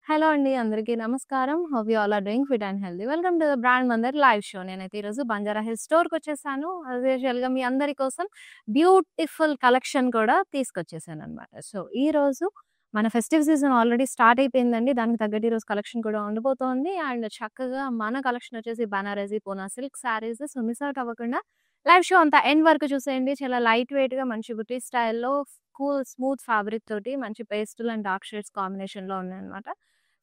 Hello అండి, అందరికీ నమస్కారం. Hope you all are doing fit and healthy. Welcome to the brand Mandir live show. నేనైతే ఈరోజు బంజారా హిల్స్ స్టోర్కి వచ్చేసాను. యాజ్ యూజువల్గా మీ అందరి కోసం బ్యూటిఫుల్ కలెక్షన్ కూడా తీసుకొచ్చేసాను అనమాట. సో ఈరోజు మన ఫెస్టివ్ సీజన్ ఆల్రెడీ స్టార్ట్ అయిపోయిందండి. దానికి తగ్గట్టు ఈరోజు కలెక్షన్ కూడా ఉండబోతోంది. అండ్ చక్కగా మన కలెక్షన్ వచ్చేసి Banarasi, Poona silk saris. So miss out అవ్వకుండా లైవ్ షో అంతా ఎండ్ వరకు చూసేయండి. చాలా లైట్ వెయిట్గా మంచి బుటీ స్టైల్లో కూల్ స్మూత్ ఫ్యాబ్రిక్ తోటి మంచి పేస్టల్ అండ్ డార్క్ షేడ్స్ కాంబినేషన్లో ఉన్నాయన్నమాట.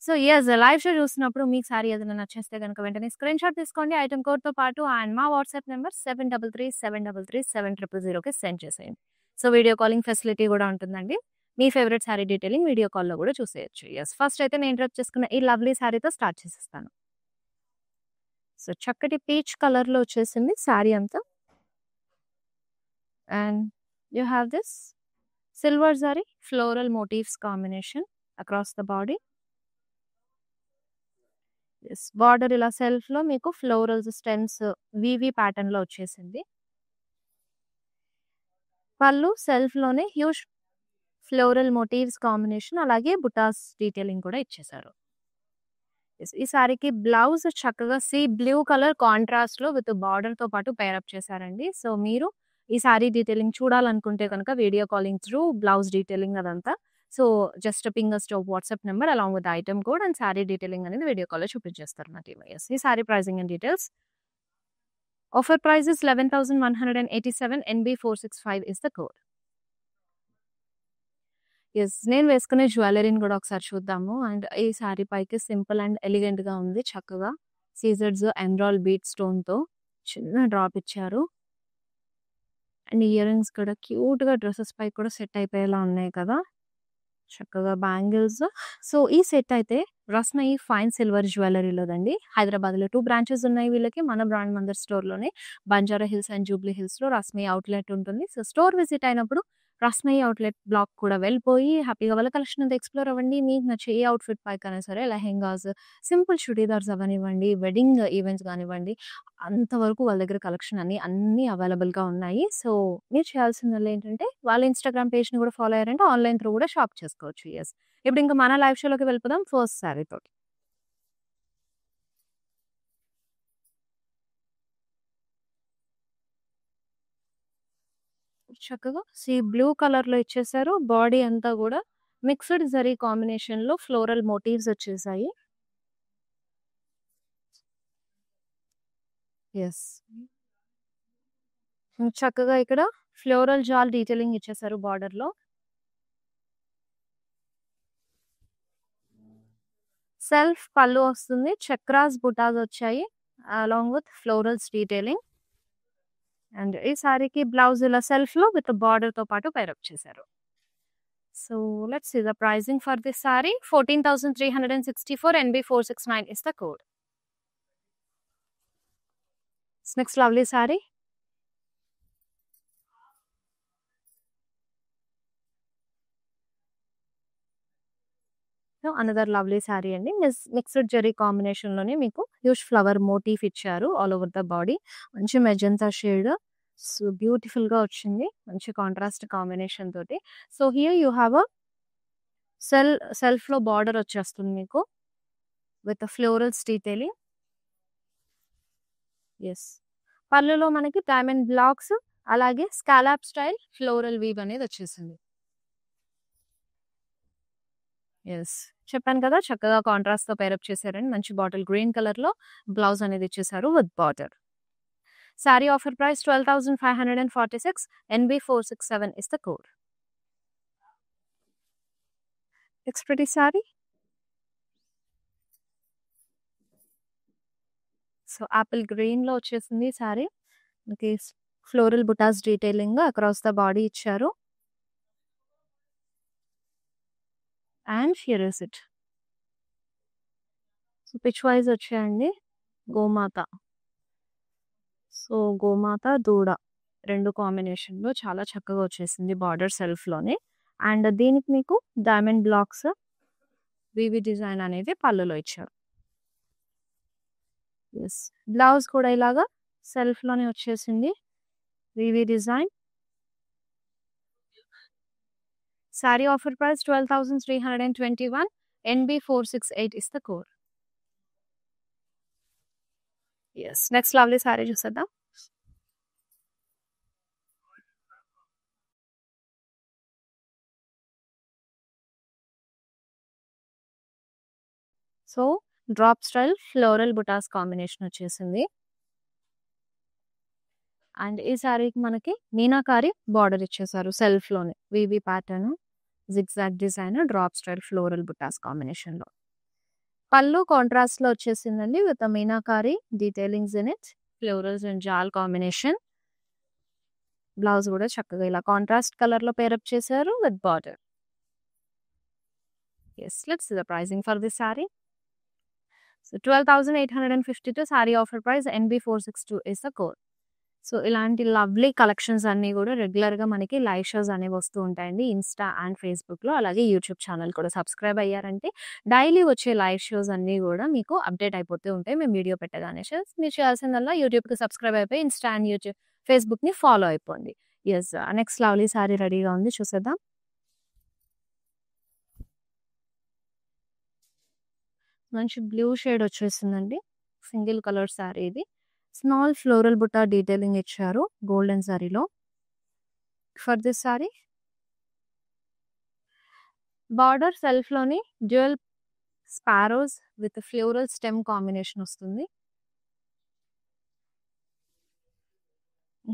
సో యెస్, లైవ్ షో చూస్తున్నప్పుడు మీకు సారీ ఏదైనా నచ్చేస్తే గనుక వెంటనే స్క్రీన్ షాట్ తీసుకోండి ఐటెమ్ కోడ్‌తో పాటు. అండ్ మా వాట్సాప్ నంబర్ 7337337000కి సెండ్ చేసేయండి. సో వీడియో కాలింగ్ ఫెసిలిటీ కూడా ఉంటుందండి. మీ ఫేవరెట్ సారీ డీటెయిలింగ్ వీడియో కాల్‌లో కూడా చూసేయొచ్చు. యెస్, ఫస్ట్ అయితే నేను ఇంటరప్ట్ చేసుకున్న ఈ లవ్లీ సారీతో స్టార్ట్ చేసేస్తాను. సో చక్కటి పీచ్ కలర్‌లో వచ్చేసింది సారీ అంతా. And you have this silver zari floral motifs combination across the body. Border ఇలా సెల్ఫ్ లో మీకు ఫ్లోరల్స్ స్టెమ్స్ వీవీ ప్యాటర్న్ లో వచ్చేసింది. పళ్ళు సెల్ఫ్ లోనే హ్యూజ్ ఫ్లోరల్ మోటివ్స్ కాంబినేషన్, అలాగే బుటాస్ డీటెయిలింగ్ కూడా ఇచ్చేసారు. ఈ సారీకి బ్లౌజ్ చక్కగా సీ బ్లూ కలర్ కాంట్రాస్ట్ లో విత్ బార్డర్ తో పాటు పేరప్ చేశారండి. సో మీరు ఈ సారీ డీటెయిలింగ్ చూడాలనుకుంటే కనుక video calling through blouse detailing అదంతా. So just ping us to WhatsApp number along with item code and saree detailing అనేది వీడియో కాల్ లో చూపించేస్తారు నా టీమ్. ఈ saree pricing and details. Offer price is 11,187. NB465 is the code. Yes, నేను వేసుకునే జ్యువెలరీని కూడా ఒకసారి చూద్దాము. అండ్ ఈ సారీ పైకి సింపుల్ అండ్ ఎలిగెంట్ గా ఉంది. చక్కగా సీజర్స్ ఎమరాల్డ్ బీట్ స్టోన్ తో చిన్న డ్రాప్ ఇచ్చారు. అండ్ ఇయర్ రింగ్స్ కూడా క్యూట్ గా డ్రెస్సెస్ పై కూడా సెట్ అయిపోయేలా ఉన్నాయి కదా. చక్కగా బ్యాంగిల్స్. సో ఈ సెట్ అయితే రస్మయి ఫైన్ సిల్వర్ జ్యువెలరీలోదండి. హైదరాబాద్లో 2 బ్రాంచెస్ ఉన్నాయి వీళ్ళకి. మన బ్రాండ్ మందర్ స్టోర్లోనే బంజారా హిల్స్ అండ్ జూబ్లీ హిల్స్లో రస్మయి అవుట్లెట్ ఉంటుంది. సో స్టోర్ విజిట్ అయినప్పుడు రస్మయి అవుట్లెట్ బ్లాక్ కూడా వెళ్ళిపోయి హ్యాపీగా వాళ్ళ కలెక్షన్ అంతా ఎక్స్ప్లోర్ అవ్వండి. మీకు నచ్చే ఏ అవుట్ఫిట్ పైకైనా సరే, లెహెంగాస్, సింపుల్ చుడీదార్స్ అవనివ్వండి, వెడ్డింగ్ ఈవెంట్స్ కానివ్వండి, అంతవరకు వాళ్ళ దగ్గర కలెక్షన్ అన్నీ అవైలబుల్గా ఉన్నాయి. సో మీరు చేయాల్సిందల్లా ఏంటంటే వాళ్ళ ఇన్స్టాగ్రామ్ పేజ్ని కూడా ఫాలో అయ్యారంటే ఆన్లైన్ త్రూ కూడా షాప్ చేసుకోవచ్చు. ఎస్, ఇప్పుడు ఇంకా మన లైవ్ షోలోకి వెళ్ళిపోదాం ఫస్ట్ శారీ తోటి. చక్కగా సీ బ్లూ కలర్ లో ఇచ్చేసారు. బాడీ అంతా కూడా మిక్స్డ్ జరీ కాంబినేషన్ లో ఫ్లోరల్ మోటివ్స్ వచ్చేసాయి. ఎస్, చక్కగా ఇక్కడ ఫ్లోరల్ జాల్ డీటెయిలింగ్ ఇచ్చేసారు బార్డర్ లో. సెల్ఫ్ పళ్ళు వస్తుంది, చక్రాస్ బుటాస్ వచ్చాయి along with florals detailing. And ఈ సారీకి బ్లౌజ్ ఇలా సెల్ఫ్ లో విత్ బార్డర్ తో పాటు పైరప్ చేశారు. So let's see the pricing for this sari. 14,364. NB469 is the code. Next lovely saree. So another lovely sari అండి. మిక్స్డ్ జెరీ కాంబినేషన్ లోనే మీకు హ్యూజ్ ఫ్లవర్ మోటిఫ్ ఇచ్చారు ఆల్ ఓవర్ ద బాడీ. మంచి మెజంతా షేడ్. సో బ్యూటిఫుల్ గా వచ్చింది, మంచి contrast combination తోటి. So here you have a self లో బార్డర్ వచ్చేస్తుంది మీకు విత్ ఫ్లోరల్స్ డీటెయిలింగ్. ఎస్, పళ్ళులో మనకి డైమండ్ బ్లాక్స్ అలాగే స్కాలాప్ స్టైల్ ఫ్లోరల్ వీవ్ అనేది వచ్చేసింది. ఎస్, చెప్పాను కదా చక్కగా కాంట్రాస్ట్ తో పేరప్ చేశారని. మంచి బాటిల్ గ్రీన్ కలర్ లో బ్లౌజ్ అనేది ఇచ్చేసారు with border. Sorry offer price 12,546. NB467 is the code. Next pretty saree. So apple green లో వచ్చేసింది సారీ. మనకి floral butas detailing across the body ఇచ్చారు. And here is it. So pitch wise వచ్చాయండి. గోమాత, so గోమాత దూడ రెండు కాంబినేషన్ లో చాలా చక్కగా వచ్చేసింది బార్డర్ సెల్ఫ్ లోనే. అండ్ దీనికి మీకు డైమండ్ బ్లాక్స్ వివి డిజైన్ అనేది పళ్ళులో ఇచ్చారు. ఎస్, బ్లౌజ్ కూడా ఇలాగా సెల్ఫ్ లోనే వచ్చేసింది వివి design. Saree offer price 12,321. NB468 is the code. Yes. Next lovely saree చూసేద్దాం. So drop style floral butas combination వచ్చేసింది. అండ్ ఈ శారీకి మనకి మీనాకారి బార్డర్ ఇచ్చేసారు సెల్ఫ్ లోనే. Wavy pattern, zigzag design, drop style floral butas combination లో. పళ్ళు కాంట్రాస్ట్ లో వచ్చేసిందండి with meenakari detailings in it, florals and jaal combination. Blouse కూడా చక్కగా ఇలా కాంట్రాస్ట్ కలర్ లో పేరప్ చేశారు with border. Yes, let's see the pricing for this saree. So 12,852 saree offer price, NB462 is the code. So ఇలాంటి lovely collections అన్నీ కూడా రెగ్యులర్గా మనకి లైవ్ షోస్ అనేవి వస్తూ ఉంటాయండి ఇన్స్టా అండ్ ఫేస్బుక్లో. అలాగే యూట్యూబ్ ఛానల్ కూడా సబ్స్క్రైబ్ అయ్యారంటే డైలీ వచ్చే లైవ్ షోస్ అన్నీ కూడా మీకు అప్డేట్ అయిపోతూ ఉంటాయి మేము వీడియో పెట్టగానే. మీరు చేయాల్సిందల్లా యూట్యూబ్కి సబ్స్క్రైబ్ అయిపోయి ఇన్స్టా అండ్ యూట్యూబ్ ఫేస్బుక్ని ఫాలో అయిపోండి. ఎస్, నెక్స్ట్ లవ్లీ సారీ రెడీగా ఉంది, చూసేద్దాం. మంచి బ్లూ షేడ్ వచ్చేసిందండి, సింగిల్ కలర్ సారీ ఇది. స్మాల్ ఫ్లోరల్ బుట్టా డీటెయిలింగ్ ఇచ్చారు గోల్డెన్ సారీలో. For this saree border self లోని dual sparrows with floral stem combination వస్తుంది.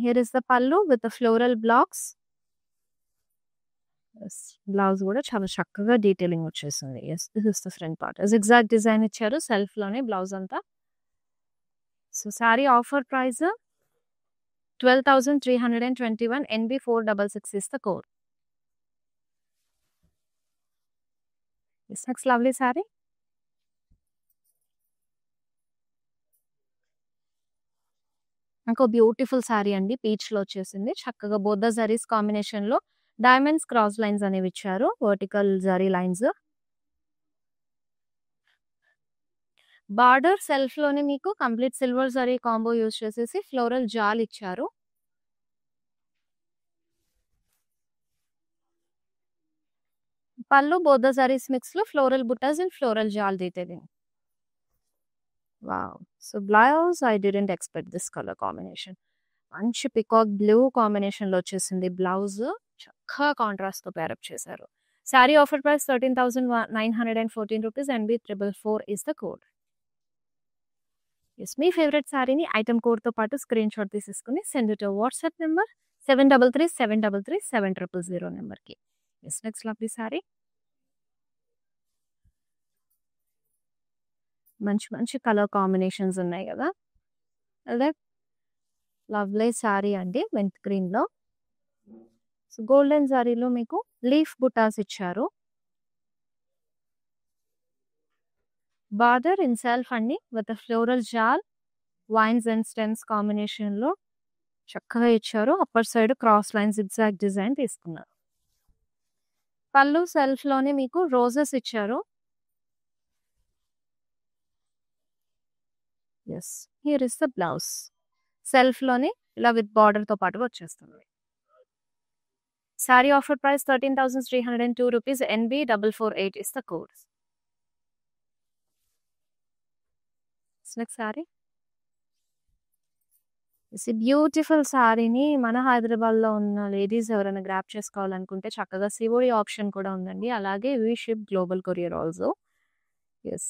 Here is the pallu with floral blocks. Blouse కూడా చాలా చక్కగా డీటెయిలింగ్ వచ్చేసింది. Yes, this is the front part. Exact design ఇచ్చారు సెల్ఫ్ లోనే బ్లౌజ్ అంతా. So sorry offer price 12,321. NB466 is the code. This next lovely saree. ఇంకో beautiful saree అండి, peach లో వచ్చేసింది. చక్కగా బోత్ ద జరీస్ కాంబినేషన్ లో డైమండ్స్ క్రాస్ లైన్స్ అనేవి ఇచ్చారు, vertical zari lines. Border self లోనే మీకు complete silver zari combo use చేసేసి ఫ్లోరల్ జాల్ ఇచ్చారు. Pallu both the zaris mix లో floral butas and floral jaal detailing. Wow, so blouse I didn't expect this colour combination. మంచి peacock blue combination లో వచ్చేసింది బ్లౌజ్, చక్కగా కాంట్రాస్ట్ తో పేరప్ చేశారు. Sari offer price 13,914 rupees. NB444 is the code. Yes, మీ favourite శారీని item code తో పాటు స్క్రీన్ షాట్ తీసేసుకుని సెండ్ టు వాట్సాప్ నెంబర్ 7337337000 నెంబర్కి. Yes, next lovely sari. మంచి మంచి కలర్ కాంబినేషన్స్ ఉన్నాయి కదా. అదే లవ్లీ శారీ అండి, మెంత్ గ్రీన్ లో. సో గోల్డెన్ శారీలో మీకు లీఫ్ బుటాస్ ఇచ్చారు. బార్డర్ ఇన్ సెల్ఫ్ అండి with floral jaal, vines and stems combination లో చక్కగా ఇచ్చారు. Upper side cross lines exact design తీసుకున్నారు. పళ్ళు సెల్ఫ్ లోనే మీకు రోజెస్ ఇచ్చారు. Yes, here is the blouse. Self లోనే ఇలా విత్ బార్డర్ తో పాటు వచ్చేస్తుంది. Saree offer price 13,302 rupees. NB448 is the code. Next saree. Beautiful సారీని మన హైదరాబాద్ లో ఉన్న లేడీస్ ఎవరైనా గ్రాప్ చేసుకోవాలనుకుంటే చక్కగా సిఓడి ఆప్షన్ కూడా ఉందండి. అలాగే we ship global courier also. Yes,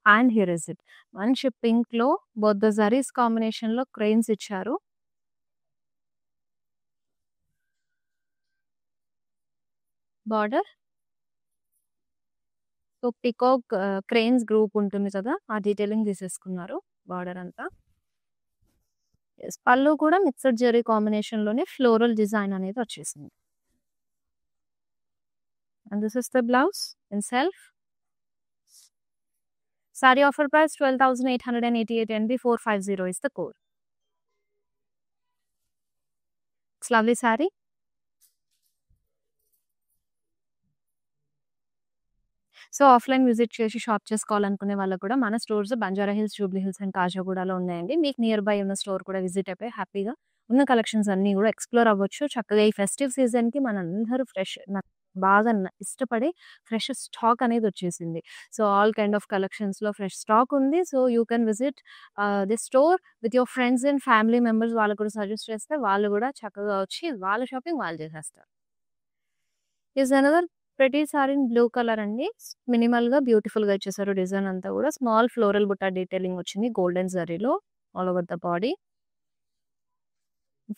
and here is it. మంచి పింక్ లో బోత్ ద జరీస్ కాంబినేషన్ లో క్రెయిన్స్ ఇచ్చారు. Border so peacock cranes group ఉంటుంది కదా, ఆ డీటెయిలింగ్ తీసేసుకున్నారు బార్డర్ అంతా. పళ్ళు కూడా మిక్స్డ్ జరీ కాంబినేషన్ లోనే ఫ్లోరల్ డిజైన్ అనేది వచ్చేసింది. And this is the blouse in self. Saree offer price 12,888. NB450 is the code. It's lovely saree. So offline visit చేసి షాప్ చేసుకోవాలనుకునే వాళ్ళకు కూడా మన స్టోర్స్ బంజారా హిల్స్, జూబ్లీ హిల్స్ అండ్ కాజాగూడలో ఉన్నాయండి. మీకు నియర్ బై ఉన్న స్టోర్ కూడా విజిట్ అయిపోయి హ్యాపీగా ఉన్న కలెక్షన్స్ అన్నీ గూడా ఎక్స్‌ప్లోర్ అవ్వచ్చు. చక్కగా ఈ ఫెస్టివ్ సీజన్‌కి మనందరూ నాకు బాగా ఇష్టపడే ఫ్రెష్ స్టాక్ అనేదొచ్చేసింది. సో, ఆల్ కైండ్ ఆఫ్ కలెక్షన్స్‌లో ఫ్రెష్ స్టాక్ ఉంది. So, you can visit the store with your friends and family members వాళ్ళకి కూడా సజెస్ట్ చేస్తే వాళ్ళు గూడా చక్కగా వచ్చి వాళ్ళ షాపింగ్ వాళ్ళు చేసేస్తారు. Is another pretty saree in blue colour అండి. మినిమల్‌గా బ్యూటిఫుల్‌గా ఇచ్చేసారు డిజైన్ అంతా గూడా. స్మాల్ ఫ్లోరల్ బుట్ట డీటెయిలింగ్ వచ్చింది గోల్డెన్ జరీలో all over the body.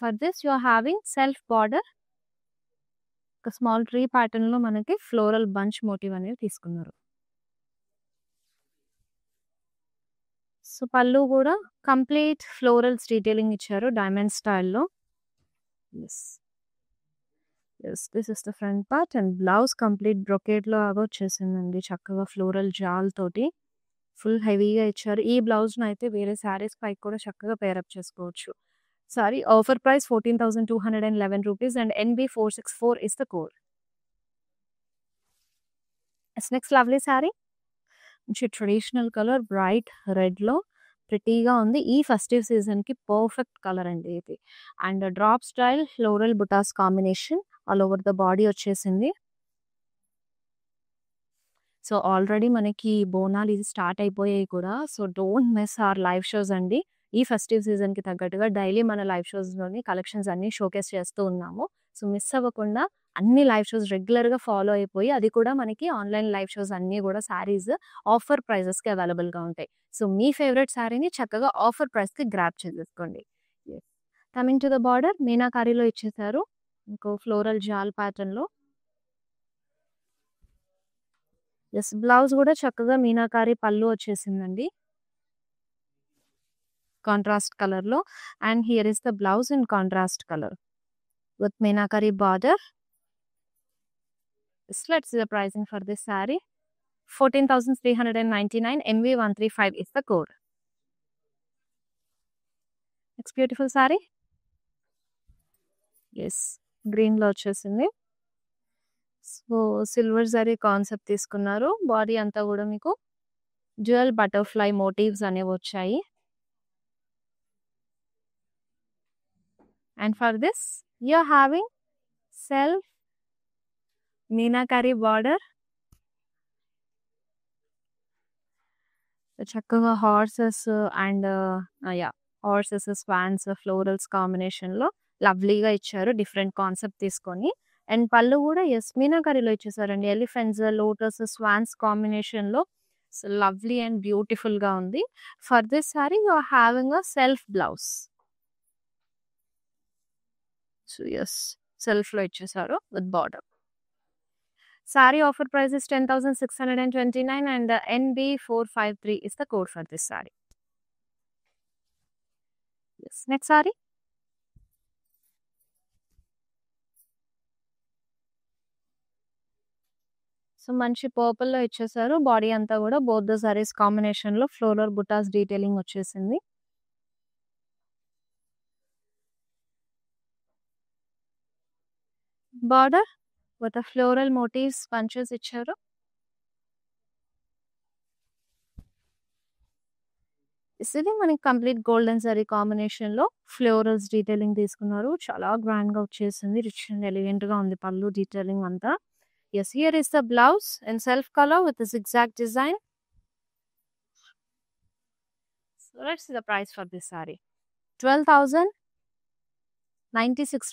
For this you are having self border. ఒక స్మాల్ ట్రీ ప్యాటర్న్‌లో మనకి ఫ్లోరల్ బంచ్ మోటివ్ అనేది తీసుకున్నారు. సో, పళ్ళు గూడా కంప్లీట్ ఫ్లోరల్స్ డీటెయిలింగ్ ఇచ్చారు డైమండ్ స్టైల్‌లో. Yes. Yes. This is the front part and blouse complete బ్రొకేడ్‌లో లాగా వచ్చేసిందండి. చక్కగా ఫ్లోరల్ జాల్ తోటి ఫుల్ హెవీగా ఇచ్చారు. ఈ బ్లౌజ్‌నయితే వేరే శారీస్ పైకి కూడా చక్కగా పేరప్ చేసుకోవచ్చు. Sari offer price 14,211 rupees and NB464 is the code. Next lovely sari. మంచి ట్రెడిషనల్ కలర్ బ్రైట్ రెడ్‌లో ప్రిటీగా ఉంది. ఈ ఫెస్టివ్ సీజన్‌కి పర్ఫెక్ట్ కలర్ అండి ఇది. And drop style floral butas combination all over the body వచ్చేసింది. సో, ఆల్రెడీ మనకి బోనాలు ఇది స్టార్ట్ అయిపోయాయి కూడా. So, don't miss our live shows అండి. ఈ ఫెస్టివ్ సీజన్‌కి తగ్గట్టుగా డైలీ మన లైవ్ షోస్‌లోని కలెక్షన్స్ అన్నీ షోకేస్ చేస్తూ ఉన్నాము. సో, మిస్ అవ్వకుండా అన్ని లైవ్ షోస్ రెగ్యులర్‌గా ఫాలో అయిపోయి అది కూడా మనకి ఆన్‌లైన్ లైవ్ షోస్ అన్నీ కూడా శారీస్ ఆఫర్ ప్రైజెస్‌కి అవైలబుల్‌గా ఉంటాయి. సో, మీ ఫేవరెట్ శారీని చక్కగా ఆఫర్ ప్రైస్‌కి గ్రాబ్ చేసేసుకోండి. Yes. Coming to the border మీనాకారిలో ఇచ్చేసారు. ఇంకో ఫ్లోరల్ జాల్ ప్యాటర్న్‌లో. యెస్. బ్లౌజ్ గూడా చక్కగా మీనాకారి పళ్ళు వచ్చేసిందండి. కాంట్రాస్ట్ కలర్‌లో and here is the blouse in contrast colour with meenakari border. Let's see the pricing for this saree. 14,399 NV135 is the code. Next beautiful saree. Yes. గ్రీన్‌లో వచ్చేసింది. సో, సిల్వర్ జరీ కాన్సెప్ట్ తీసుకున్నారు. బాడీ అంతా గూడా మీకు డ్యూయల్ బటర్‌ఫ్లై మోటివ్స్ అనేవొచ్చాయి. And for this, you're having self meenakari border. చక్కగా horses and horses, swans, florals కాంబినేషన్‌లో లవ్లీగా ఇచ్చారు. డిఫరెంట్ కాన్సెప్ట్ తీసుకొని. అండ్ పళ్ళు గూడా యెస్ మీనాకారిలో ఇచ్చేసారండి. ఎలిఫెంట్స్, లోటస్, స్వాన్స్ కాంబినేషన్‌లో సో, లవ్లీ అండ్ బ్యూటిఫుల్‌గా ఉంది. For this saree you are having a self blouse. So, yes సెల్ఫ్‌లో ఇచ్చేసారు with border. Saree offer price is 10,629 and NB453 is the code for this saree. Yes. Next saree. So, మంచి పర్పుల్‌లో ఇచ్చేసారు. Body అంతా గూడా both the saris కాంబినేషన్‌లో floral butas detailing వచ్చేసింది. Border with floral motives bunches ఇచ్చారు. ఇది మనకి కంప్లీట్ గోల్డెన్ జరీ కాంబినేషన్‌లో ఫ్లోరల్స్ డీటెయిలింగ్ తీసుకున్నారు. చాలా గ్రాండ్‌గా వచ్చేసింది. రిచ్ అండ్ ఎలిగెంట్‌గా ఉంది పళ్ళు డీటెయిలింగ్ అంతా. Yes, here is the blouse in self color with the zigzag design. So let's see the price for this saree. 12,096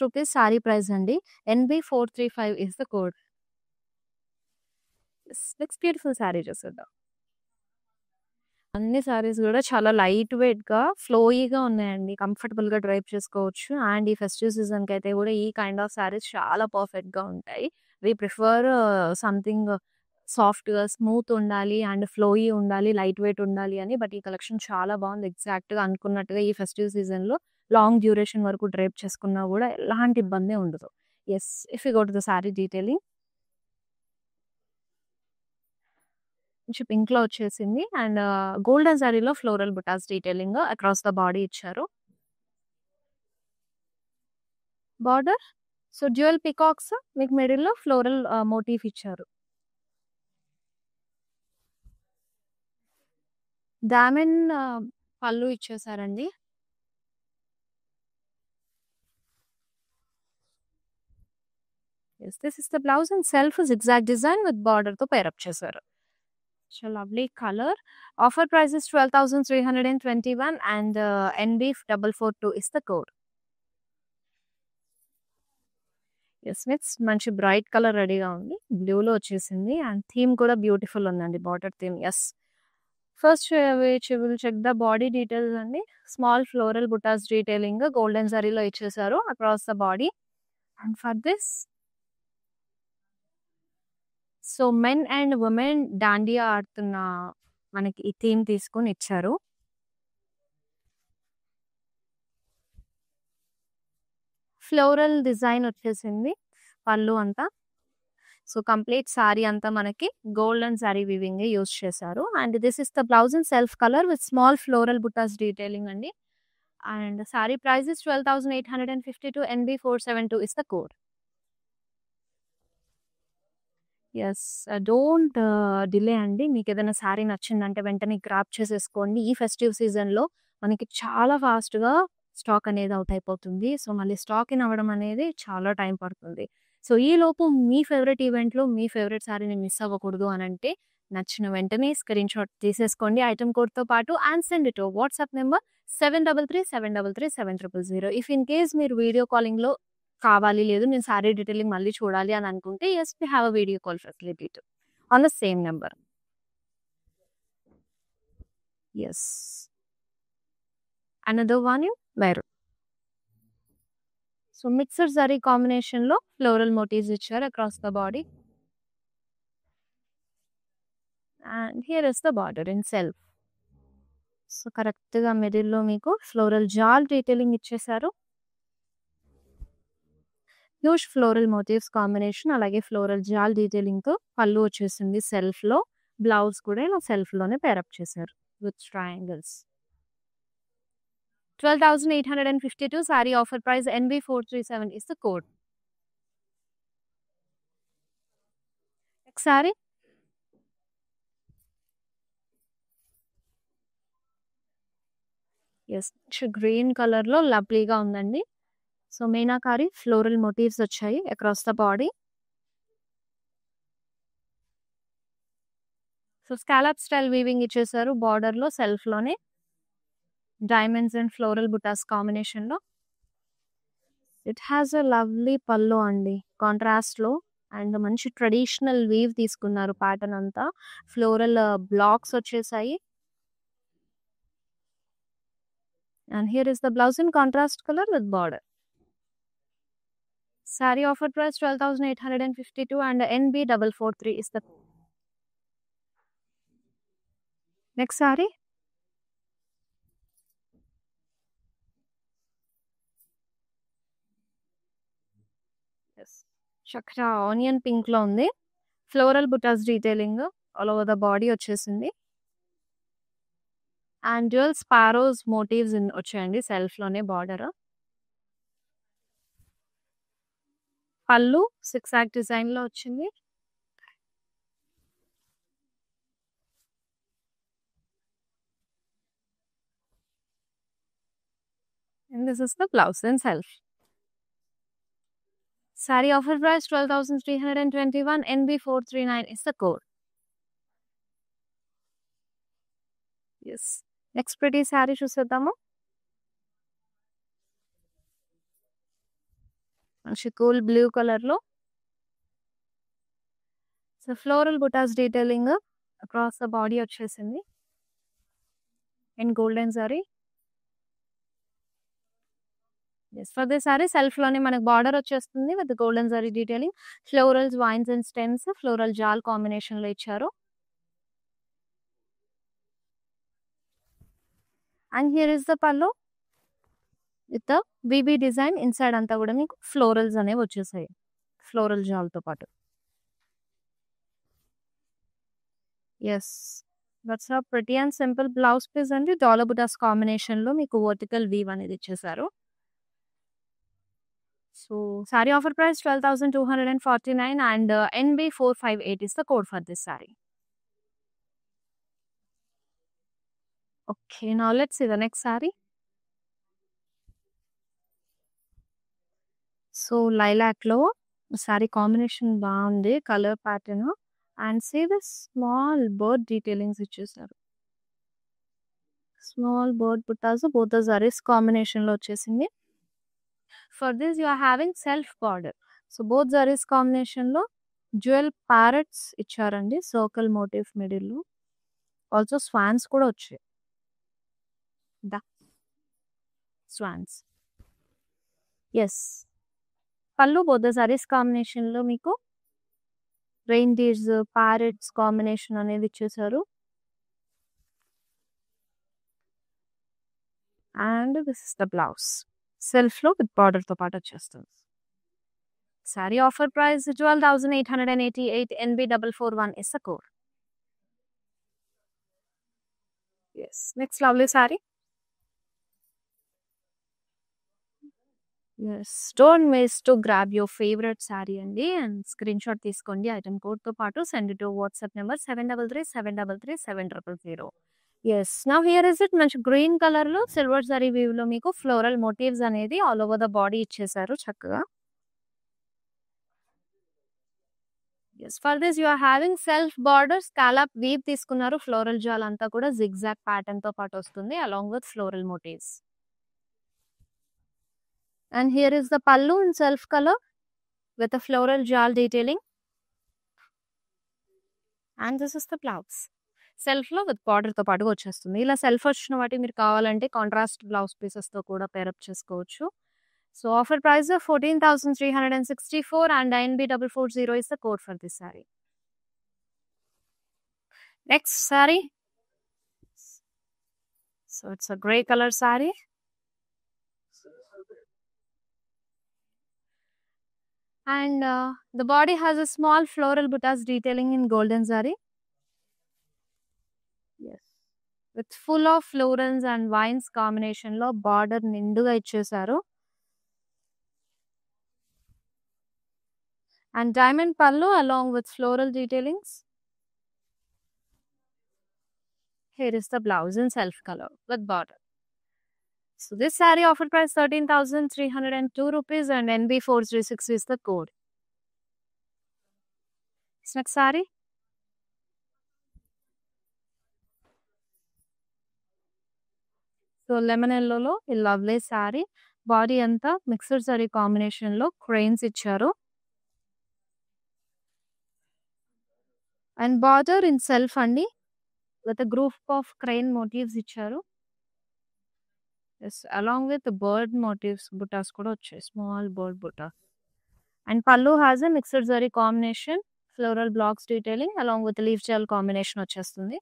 rupees saree price andi. NB435 is the code. Yes, next beautiful saree చూద్దాం. అన్ని సారీస్ కూడా చాలా light వెయిట్‌గా, ఫ్లోయీగా ఉన్నాయండి. కంఫర్టబుల్‌గా డ్రైప్ చేసుకోవచ్చు. And ఈ festive సీజన్‌కి అయితే కూడా ఈ కైండ్ ఆఫ్ సారీస్ చాలా పర్ఫెక్ట్‌గా ఉంటాయి. వి ప్రిఫర్ సంథింగ్ సాఫ్ట్‌గా, స్మూత్ ఉండాలి అండ్ ఫ్లోయీ ఉండాలి, లైట్ వెయిట్ ఉండాలి అని. బట్ ఈ కలెక్షన్ చాలా బాగుంది. ఎగ్జాక్ట్‌గా అనుకున్నట్టుగా ఈ ఫెస్టివ్ సీజన్‌లో లాంగ్ డ్యూరేషన్ వరకు డ్రైప్ చేసుకున్నా కూడా ఎలాంటి ఇబ్బంది ఉండదు. Yes, if you go to the saree detailing. మంచి పింక్‌లో వచ్చేసింది. అండ్ గోల్డెన్ సారీలో floral butas detailing across the body ఇచ్చారు. బార్డర్ సో, డ్యూయల్ పీకాక్స్ మీకు మిడిల్‌లో ఫ్లోరల్ మోటిఫ్ ఇచ్చారు. డైమండ్ పళ్ళు ఇచ్చేసారండి. Yes, this is the blouse and self zigzag design with border తో pair up చేశారు. So lovely color. Offer price is 12,321 and NB442 is the code. Yes, it's మంచి bright colour రెడీగా ఉంది. బ్లూలో వచ్చేసింది and theme కూడా beautiful ఉందండి. Border theme. Yes. First which will check the body details అండి. Small floral butas detailing golden జరీలో ఇచ్చేసారు across the body. And for this so men and women dandiya ఆడుతున్న మనకి ఈ థీమ్ తీసుకొని ఇచ్చారు. ఫ్లోరల్ డిజైన్ వచ్చేసింది పళ్ళు అంతా. సో కంప్లీట్ సారీ అంతా మనకి గోల్డెన్ సారీ వీవింగ్ యూజ్ చేశారు. And this is the blouse in self colour with small floral butas detailing అండి. And saree price is 12,852 NB472 is the code. Yes, don't delay అండి. మీకు ఏదైనా శారీ నచ్చిందంటే వెంటనే గ్రాప్ చేసేసుకోండి. ఈ ఫెస్టివ్ సీజన్లో మనకి చాలా ఫాస్ట్గా స్టాక్ అనేది అవుట్ అయిపోతుంది. సో మళ్ళీ స్టాక్ ఇన్ అవ్వడం అనేది చాలా టైం పడుతుంది. సో ఈలోపు మీ ఫేవరెట్ ఈవెంట్లో మీ ఫేవరెట్ శారీని మిస్ అవ్వకూడదు అని అంటే నచ్చిన వెంటనే స్క్రీన్ షాట్ తీసేసుకోండి ఐటమ్ కోడ్తో పాటు and send it WhatsApp number 7337337000. If in case మీరు వీడియో కాలింగ్లో కావాలి, లేదు నేను సారీ డీటెయిలింగ్ మళ్ళీ చూడాలి అని అనుకుంటే yes we have a video call facility to on the same number. Yes, another one in maroon. So mixer zari కాంబినేషన్లో ఫ్లోరల్ మోటివ్స్ ఇచ్చారు across the body. And here is the border in self. So కరెక్ట్గా మిడిల్లో మీకు floral jaal detailing ఇచ్చేసారు. Huge floral motifs combination, అలాగే floral jaal డీటెయిలింగ్తో పళ్ళు వచ్చేసింది సెల్ఫ్లో. బ్లౌజ్ కూడా ఇలా సెల్ఫ్లోనే పేరప్ చేశారు with triangles. 12,852 sari offer price NB437 is the code. Sorry yes, green కలర్లో లవ్లీగా ఉందండి. సో మీనాకారి ఫ్లోరల్ మోటివ్స్ వచ్చాయి across the body. So scallop style weaving ఇచ్చేసారు బార్డర్లో సెల్ఫ్లోనే. డైమండ్స్ అండ్ ఫ్లోరల్ బుటాస్ కాంబినేషన్లో. ఇట్ హ్యాస్ అ లవ్లీ పల్లో అండి కాంట్రాస్ట్లో. అండ్ మంచి ట్రెడిషనల్ వీవ్ తీసుకున్నారు ప్యాటర్న్ అంతా. ఫ్లోరల్ బ్లాక్స్ వచ్చేసాయి. And here is the blouse in contrast colour with border. Sorry offer price 12,852 and NB443 is the next saree. Yes, చక్రా onion pink లో ఉంది. Floral butas detailing all over the body వచ్చేసింది. And dual sparrows motifs వచ్చాయండి self లోనే border. పళ్ళు zigzag design లో వచ్చింది. And this is the blouse in self. Saree offer price 12,321 NB439 is the code. Yes. Next pretty saree చూసేద్దాము. మంచి cool blue కలర్లో. So floral butas detailing across the body వచ్చేసింది. And golden saree. Yes, for this saree సెల్ఫ్లోనే మనకు border వచ్చేస్తుంది with golden saree detailing. Florals, vines and stems floral jaal కాంబినేషన్లో ఇచ్చారు. And here is the pallu with the BB design. Inside అంతా కూడా మీకు ఫ్లోరల్స్ అనేవి వచ్చేసాయి ఫ్లోరల్ జాల్తో పాటు. Yes, that's a pretty and simple blouse piece అండి. డాలర్ బుటాస్ కాంబినేషన్లో మీకు వర్టికల్ వీవ్ అనేది ఇచ్చేసారు. So sorry offer price 12,249 and NB458 is the code for this saree. Okay, now let's see the next saree. So lilac లో saree combination బాగుంది. Colour pattern and see this small bird detailings ఇచ్చేసారు. Small bird buttas both the sarees కాంబినేషన్లో వచ్చేసింది. For this you are having self border. So both sarees కాంబినేషన్లో jewel parrots ఇచ్చారండి circle motif మిడిల్లో. Also swans కూడా వచ్చాయి. Swans. Yes pallu both the sarees కాంబినేషన్లో మీకు రెయిన్డీర్స్ ప్యారెట్స్ కాంబినేషన్ అనేది ఇచ్చేసారు. And this is the blouse సెల్ఫ్లో విత్ బార్డర్తో పాటు వచ్చేస్తుంది. Saree offer price 12,888 NB441 is the code. Yes. Next lovely saree. Yes. Don't miss to grab your favorite saree and screenshot తీసుకోండి item code తో పాటు send it to WhatsApp number 7337337000. Yes. Now here is it మంచి green colour లో silver sorry weave లో మీకు floral motifs అనేది all over the body ఇచ్చేసారు చక్కగా. Yes, for this you are having self border scallop weave తీసుకున్నారు. Floral జాల్ అంతా కూడా zigzag pattern తో పాటు వస్తుంది along with floral motifs. And here is the pallu in self color with a floral jal detailing. And this is the blouse. Self లో with border తో పాటు వచ్చేస్తుంది. ఇలా సెల్ఫ్ వచ్చిన వాటి మీరు కావాలంటే కాంట్రాస్ట్ బ్లౌజ్ పీసెస్ తో కూడా పేరప్ చేసుకోవచ్చు. So offer price of 14,364 and INB440 is the code for this saree. Next saree. So it's a grey color saree. And the body has a small floral buttas detailing in golden saree. Yes. With full of florals and vines combination lo border నిండుగా ఇచ్చేసారు. And diamond pallu along with floral detailings. Here is the blouse in self color with border. So this saree offer price 13,302 rupees and NB436 is the code. Next saree. So lemon yellow lo a lovely saree. Body anta mixed saree combination lo cranes icharu. And border in self andi with a group of crane motifs icharu. Yes, along with the bird motifs buttas kuda vachai, small bird butta. And pallu has a mixed zari combination, floral blocks detailing along with the leaf gel combination vachestundi.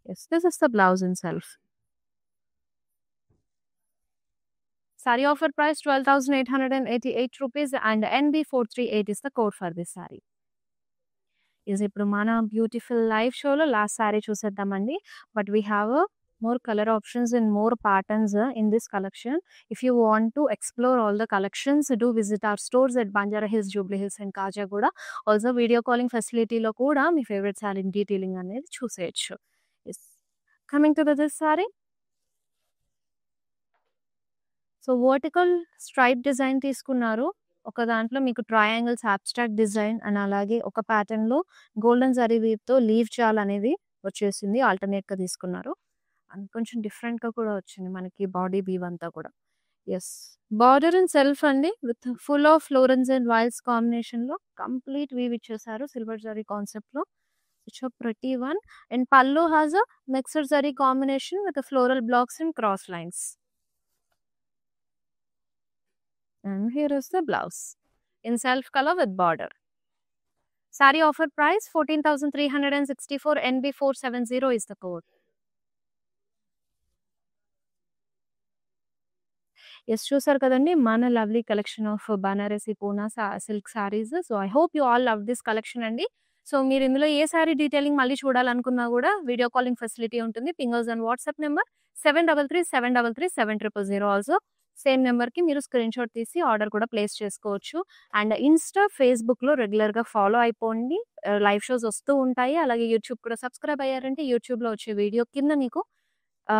Yes, this is the blouse in self. Saree offer price 12,888 rupees and NB438 is the code for this saree. Is ఇప్పుడు మన beautiful live షోలో last saree చూసేద్దామండి. But we have more color options and more patterns in this collection. If you want to explore all the collections, do visit our stores at Banjara Hills, Jubilee Hills and Kajagoda. Also video calling facility lo kuda me favorite saree detailing అనేది చూసేయచ్చు. Yes. Coming to this saree. So vertical stripe design తీసుకున్నారు. ఒక దాంట్లో మీకు triangles abstract design and అలాగే ఒక pattern లో golden zari weave తో leave జాల్ అనేది వచ్చేసింది. ఆల్టర్నేట్ గా తీసుకున్నారు అండ్ కొంచెం డిఫరెంట్ గా కూడా వచ్చింది మనకి బాడీ వీవ్ అంతా కూడా. ఎస్, బార్డర్ అండ్ సెల్ఫ్ అండి with full of florence and vines combination లో కంప్లీట్ వీవ్ ఇచ్చేసారు సిల్వర్ జరీ కాన్సెప్ట్ లో. It's a pretty one. And pallu has a mixed zari combination with floral blocks and cross lines. And here is the blouse in self color with border. Saree offer price 14,364 NB470 is the code. Yes, చూసారు కదండి మన lovely collection of Banarasi Poona silk saris. So I hope you all love this collection అండి. So మీరు ఇందులో ఏ sorry detailing మళ్ళీ చూడాలనుకున్నా కూడా video calling facility ఉంటుంది. Ping us and WhatsApp number 7337337000. Also same నెంబర్కి మీరు స్క్రీన్ షాట్ తీసి ఆర్డర్ కూడా ప్లేస్ చేసుకోవచ్చు. అండ్ ఇన్స్టా ఫేస్బుక్లో రెగ్యులర్గా ఫాలో అయిపోండి. లైవ్ షోస్ వస్తూ ఉంటాయి. అలాగే యూట్యూబ్ కూడా సబ్స్క్రైబ్ అయ్యారంటే యూట్యూబ్లో వచ్చే వీడియో కింద మీకు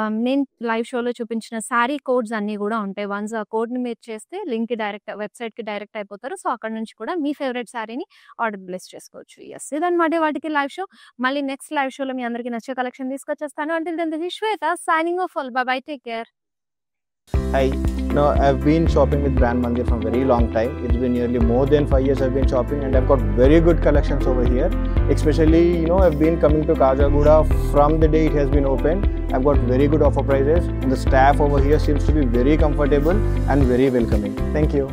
నేను లైవ్ షోలో చూపించిన శారీ కోడ్స్ అన్నీ గూడా ఉంటాయి. వన్స్ ఆ కోడ్‌ని మీరు చేస్తే లింక్‌కి వెబ్‌సైట్‌కి డైరెక్ట్ అయిపోతారు. సో, అక్కడి నుంచి కూడా మీ ఫేవరెట్ శారీని ఆర్డర్ ప్లేస్ చేసుకోవచ్చు. యెస్. ఇదన్నమాట వాటికి లైవ్ షో. మళ్ళీ నెక్స్ట్ లైవ్ షోలో మీ అందరికీ నచ్చే కలెక్షన్ తీసుకొచ్చేస్తాను. Until then this is Shweta signing off. Bye bye. Take care. Hi. No, I've been shopping with Brand Mandir for a very long time. It's been nearly more than 5 years I've been shopping, and I've got very good collections over here. Especially, I've been coming to Kajagoda from the day it has been opened. I've got very good offer prices, and the staff over here seems to be very comfortable and very welcoming. Thank you.